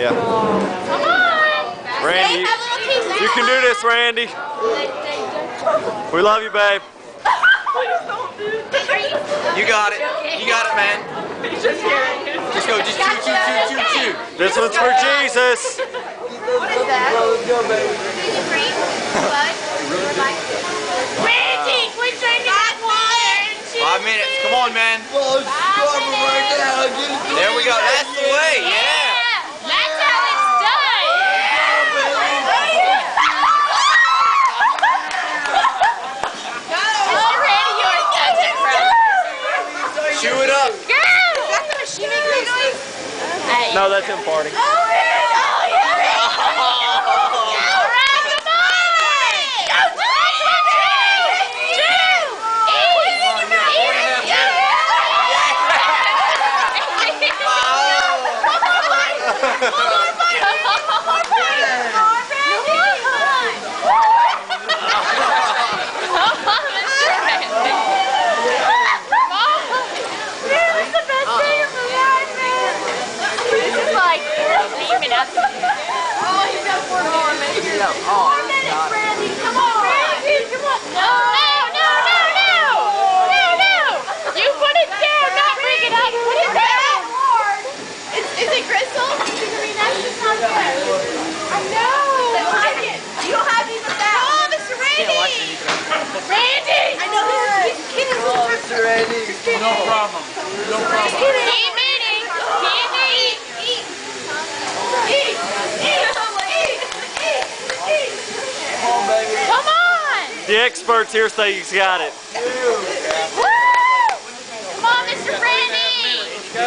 Yeah. Come on! Randy, you can do this, Randy. We love you, babe. You got it. You got it, man. Just go, just chew. This one's for Jesus. What is that? Let's go, baby. Randy, quit drinking that water. 5 minutes. Come on, man. There we go. That's the way. Yeah. That's how it's done. Mr. Randy, you are such a pro. Chew it up. Go! Is that the machine making noise? No, that's him farting. Oh, yeah! Oh, yeah! All right, come on! Go, No problem. No problem. Keep eating. Eat. Come on. The experts here say he's got it. Woo! Come on, Mr. Randy. Let's go.